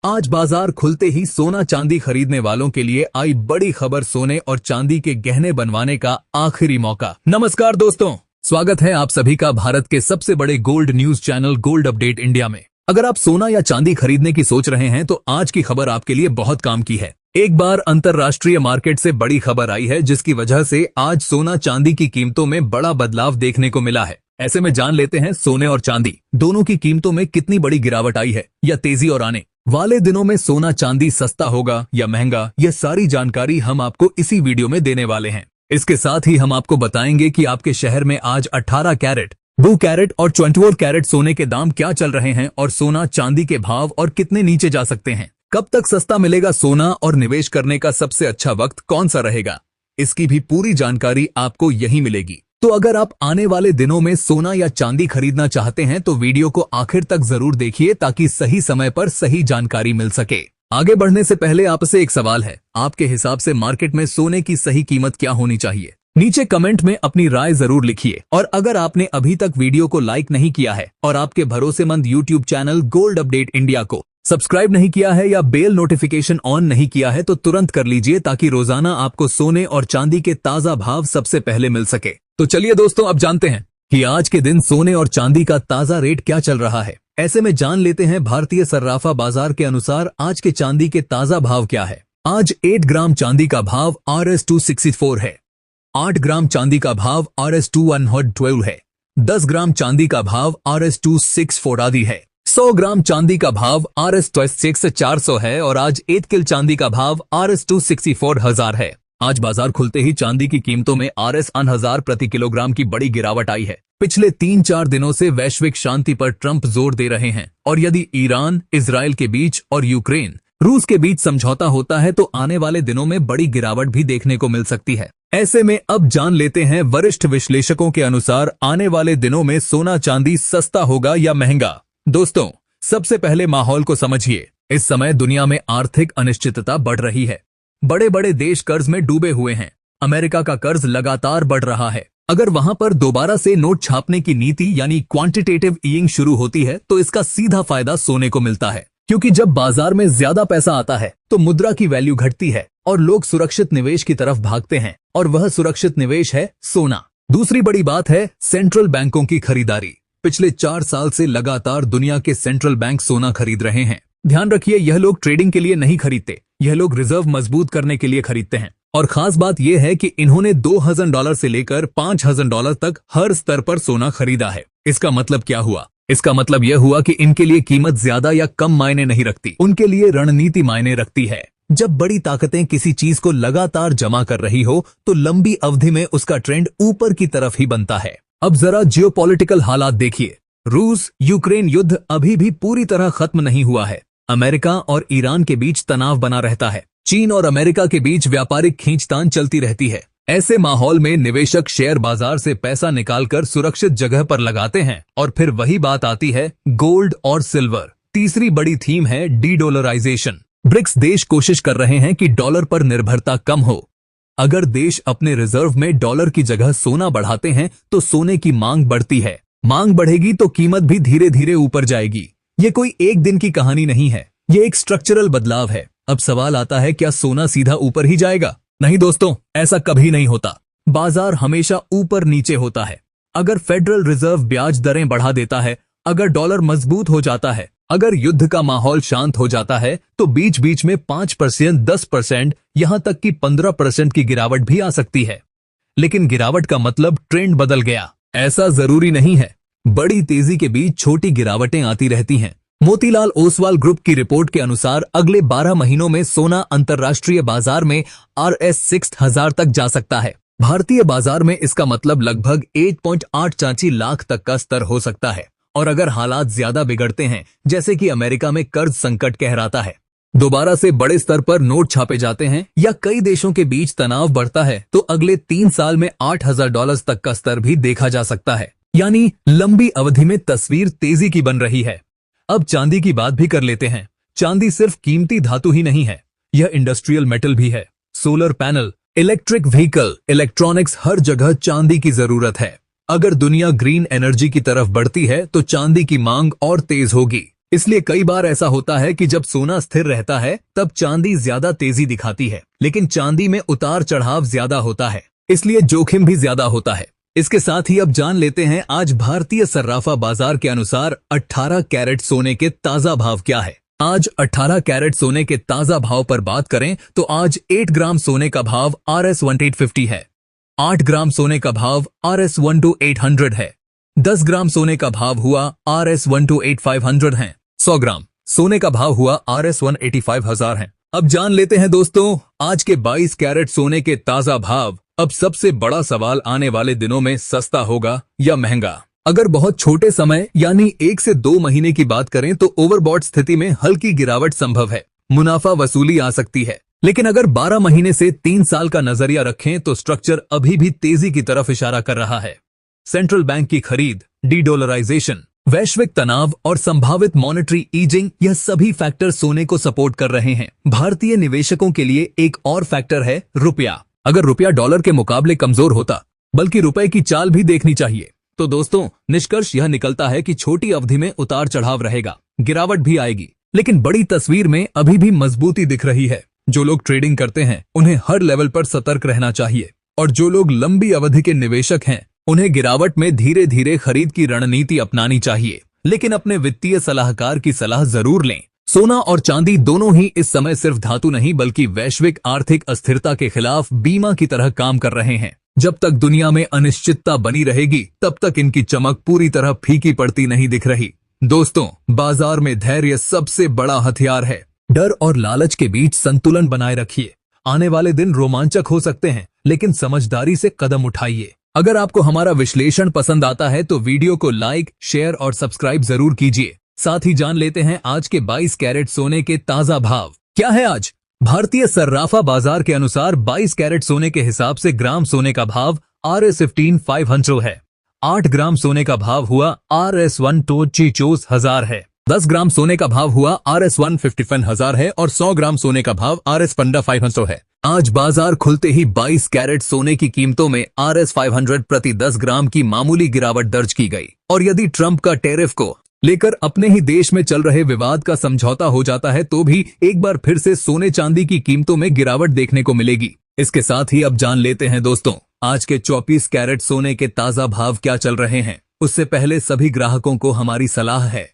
आज बाजार खुलते ही सोना चांदी खरीदने वालों के लिए आई बड़ी खबर। सोने और चांदी के गहने बनवाने का आखिरी मौका। नमस्कार दोस्तों, स्वागत है आप सभी का भारत के सबसे बड़े gold news channel gold update India में। अगर आप सोना या चांदी खरीदने की सोच रहे हैं तो आज की खबर आपके लिए बहुत काम की है। एक बार अंतरराष्ट्रीय मार्केट से बड़ी खबर आई है जिसकी वजह से आज सोना चांदी की कीमतों में बड़ा बदलाव देखने को मिला है। ऐसे में जान लेते हैं सोने और चांदी दोनों की कीमतों में कितनी बड़ी गिरावट आई है या तेजी और आने वाले दिनों में सोना चांदी सस्ता होगा या महंगा। यह सारी जानकारी हम आपको इसी वीडियो में देने वाले हैं। इसके साथ ही हम आपको बताएंगे कि आपके शहर में आज 18 कैरेट, 2 कैरेट और 24 कैरेट सोने के दाम क्या चल रहे हैं और सोना चांदी के भाव और कितने नीचे जा सकते हैं। कब तक सस्ता मिलेगा सोना और निवेश करने का सबसे अच्छा वक्त कौन सा रहेगा, इसकी भी पूरी जानकारी आपको यहीं मिलेगी। तो अगर आप आने वाले दिनों में सोना या चांदी खरीदना चाहते हैं तो वीडियो को आखिर तक जरूर देखिए ताकि सही समय पर सही जानकारी मिल सके। आगे बढ़ने से पहले आपसे एक सवाल है, आपके हिसाब से मार्केट में सोने की सही कीमत क्या होनी चाहिए? नीचे कमेंट में अपनी राय जरूर लिखिए। और अगर आपने अभी तक वीडियो को लाइक नहीं किया है और आपके भरोसेमंद YouTube channel gold update India को सब्सक्राइब नहीं किया है या बेल नोटिफिकेशन ऑन नहीं किया है तो तुरंत कर लीजिए ताकि रोजाना आपको सोने और चांदी के ताजा भाव सबसे पहले मिल सके। तो चलिए दोस्तों, अब जानते हैं कि आज के दिन सोने और चांदी का ताजा रेट क्या चल रहा है। ऐसे में जान लेते हैं भारतीय सर्राफा बाजार के अनुसार आज के चांदी के ताजा भाव क्या है। आज 8 ग्राम चांदी का भाव Rs264 है। 8 ग्राम चांदी का भाव Rs2112 है। 10 ग्राम चांदी का भाव Rs264 आदि है। 100 ग्राम चांदी का भाव Rs400 है और आज 1 किलो चांदी का भाव Rs264,000 है। आज बाजार खुलते ही चांदी की कीमतों में Rs1000 प्रति किलोग्राम की बड़ी गिरावट आई है। पिछले 3-4 दिनों से वैश्विक शांति पर ट्रंप जोर दे रहे हैं और यदि ईरान, इजराइल के बीच और यूक्रेन, रूस के बीच समझौता होता है तो आने वाले दिनों में बड़ी गिरावट भी देखने को मिल सकती है। ऐसे में अब जान लेते हैं वरिष्ठ विश्लेषकों के अनुसार आने वाले दिनों में सोना चांदी सस्ता होगा या महंगा। दोस्तों, सबसे पहले माहौल को समझिए। इस समय दुनिया में आर्थिक अनिश्चितता बढ़ रही है। बड़े बड़े देश कर्ज में डूबे हुए हैं। अमेरिका का कर्ज लगातार बढ़ रहा है। अगर वहां पर दोबारा से नोट छापने की नीति यानी क्वांटिटेटिव ईजिंग शुरू होती है तो इसका सीधा फायदा सोने को मिलता है, क्योंकि जब बाजार में ज्यादा पैसा आता है तो मुद्रा की वैल्यू घटती है और लोग सुरक्षित निवेश की तरफ भागते हैं और वह सुरक्षित निवेश है सोना। दूसरी बड़ी बात है सेंट्रल बैंकों की खरीदारी। पिछले 4 साल से लगातार दुनिया के सेंट्रल बैंक सोना खरीद रहे हैं। ध्यान रखिए, यह लोग ट्रेडिंग के लिए नहीं खरीदते, यह लोग रिजर्व मजबूत करने के लिए खरीदते हैं। और खास बात यह है कि इन्होंने $2000 से लेकर $5000 तक हर स्तर पर सोना खरीदा है। इसका मतलब क्या हुआ? इसका मतलब यह हुआ कि इनके लिए कीमत ज्यादा या कम मायने नहीं रखती, उनके लिए रणनीति मायने रखती है। जब बड़ी ताकतें किसी चीज को लगातार जमा कर रही हो तो लंबी अवधि में उसका ट्रेंड ऊपर की तरफ ही बनता है। अब जरा जियोपॉलिटिकल हालात देखिए। रूस यूक्रेन युद्ध अभी भी पूरी तरह खत्म नहीं हुआ है। अमेरिका और ईरान के बीच तनाव बना रहता है। चीन और अमेरिका के बीच व्यापारिक खींचतान चलती रहती है। ऐसे माहौल में निवेशक शेयर बाजार से पैसा निकालकर सुरक्षित जगह पर लगाते हैं और फिर वही बात आती है गोल्ड और सिल्वर। तीसरी बड़ी थीम है डी-डॉलराइजेशन। ब्रिक्स देश कोशिश कर रहे हैं कि डॉलर पर निर्भरता कम हो। अगर देश अपने रिजर्व में डॉलर की जगह सोना बढ़ाते हैं तो सोने की मांग बढ़ती है। मांग बढ़ेगी तो कीमत भी धीरे धीरे ऊपर जाएगी। ये कोई एक दिन की कहानी नहीं है, ये एक स्ट्रक्चरल बदलाव है। अब सवाल आता है, क्या सोना सीधा ऊपर ही जाएगा? नहीं दोस्तों, ऐसा कभी नहीं होता। बाजार हमेशा ऊपर नीचे होता है। अगर फेडरल रिजर्व ब्याज दरें बढ़ा देता है, अगर डॉलर मजबूत हो जाता है, अगर युद्ध का माहौल शांत हो जाता है तो बीच बीच में 5%, 10%, यहां तक कि 15% की गिरावट भी आ सकती है। लेकिन गिरावट का मतलब ट्रेंड बदल गया, ऐसा जरूरी नहीं है। बड़ी तेजी के बीच छोटी गिरावटें आती रहती हैं। मोतीलाल ओसवाल ग्रुप की रिपोर्ट के अनुसार अगले 12 महीनों में सोना अंतर्राष्ट्रीय बाजार में Rs6000 तक जा सकता है। भारतीय बाजार में इसका मतलब लगभग 1.8 लाख तक का स्तर हो सकता है। और अगर हालात ज्यादा बिगड़ते हैं, जैसे कि अमेरिका में कर्ज संकट कहराता है, दोबारा से बड़े स्तर पर नोट छापे जाते हैं या कई देशों के बीच तनाव बढ़ता है तो अगले 3 साल में $8000 तक का स्तर भी देखा जा सकता है। यानी लंबी अवधि में तस्वीर तेजी की बन रही है। अब चांदी की बात भी कर लेते हैं। चांदी सिर्फ कीमती धातु ही नहीं है, यह इंडस्ट्रियल मेटल भी है। Solar panel, electric vehicle, electronics, हर जगह चांदी की जरूरत है। अगर दुनिया ग्रीन एनर्जी की तरफ बढ़ती है तो चांदी की मांग और तेज होगी। इसलिए कई बार ऐसा होता है कि जब सोना स्थिर रहता है तब चांदी ज्यादा तेजी दिखाती है, लेकिन चांदी में उतार चढ़ाव ज्यादा होता है, इसलिए जोखिम भी ज्यादा होता है। इसके साथ ही अब जान लेते हैं आज भारतीय सर्राफा बाजार के अनुसार 18 कैरेट सोने के ताजा भाव क्या है। आज 18 कैरेट सोने के ताजा भाव पर बात करें तो आज 8 ग्राम सोने का भाव Rs1850 है, 8 ग्राम सोने का भाव Rs12,800 है, 10 ग्राम सोने का भाव हुआ Rs12,8500 है, 100 ग्राम सोने का भाव हुआ Rs185,000 है। अब जान लेते हैं दोस्तों आज के 22 कैरेट सोने के ताजा भाव। अब सबसे बड़ा सवाल आने वाले दिनों में सस्ता होगा या महंगा। अगर बहुत छोटे समय यानी 1 से 2 महीने की बात करें तो ओवरबॉट स्थिति में हल्की गिरावट संभव है, मुनाफा वसूली आ सकती है। लेकिन अगर 12 महीने से 3 साल का नजरिया रखें तो स्ट्रक्चर अभी भी तेजी की तरफ इशारा कर रहा है। सेंट्रल बैंक की खरीद, डी-डॉलराइजेशन, वैश्विक तनाव और संभावित मॉनेटरी ईजिंग, यह सभी फैक्टर सोने को सपोर्ट कर रहे हैं। भारतीय निवेशकों के लिए एक और फैक्टर है रुपया। अगर रुपया डॉलर के मुकाबले कमजोर होता, बल्कि रुपए की चाल भी देखनी चाहिए, तो दोस्तों निष्कर्ष यह निकलता है कि छोटी अवधि में उतार चढ़ाव रहेगा, गिरावट भी आएगी, लेकिन बड़ी तस्वीर में अभी भी मजबूती दिख रही है। जो लोग ट्रेडिंग करते हैं उन्हें हर लेवल पर सतर्क रहना चाहिए, और जो लोग लंबी अवधि के निवेशक हैं उन्हें गिरावट में धीरे धीरे खरीद की रणनीति अपनानी चाहिए, लेकिन अपने वित्तीय सलाहकार की सलाह जरूर लें। सोना और चांदी दोनों ही इस समय सिर्फ धातु नहीं बल्कि वैश्विक आर्थिक अस्थिरता के खिलाफ बीमा की तरह काम कर रहे हैं। जब तक दुनिया में अनिश्चितता बनी रहेगी तब तक इनकी चमक पूरी तरह फीकी पड़ती नहीं दिख रही। दोस्तों, बाजार में धैर्य सबसे बड़ा हथियार है। डर और लालच के बीच संतुलन बनाए रखिए। आने वाले दिन रोमांचक हो सकते हैं, लेकिन समझदारी से कदम उठाइए। अगर आपको हमारा विश्लेषण पसंद आता है तो वीडियो को लाइक, शेयर और सब्सक्राइब जरूर कीजिए। साथ ही जान लेते हैं आज के 22 कैरेट सोने के ताजा भाव क्या है। आज भारतीय सर्राफा बाजार के अनुसार 22 कैरेट सोने के हिसाब से ग्राम सोने का भाव Rs15,500 है, 8 ग्राम सोने का भाव हुआ Rs1,24,000 है, 10 ग्राम सोने का भाव हुआ Rs155,000 है और 100 ग्राम सोने का भाव Rs15,500 है। आज बाजार खुलते ही 22 कैरेट सोने की कीमतों में Rs500 प्रति 10 ग्राम की मामूली गिरावट दर्ज की गई। और यदि ट्रंप का टैरिफ को लेकर अपने ही देश में चल रहे विवाद का समझौता हो जाता है तो भी एक बार फिर से सोने चांदी की कीमतों में गिरावट देखने को मिलेगी। इसके साथ ही अब जान लेते हैं दोस्तों आज के 24 कैरेट सोने के ताजा भाव क्या चल रहे हैं। उससे पहले सभी ग्राहकों को हमारी सलाह है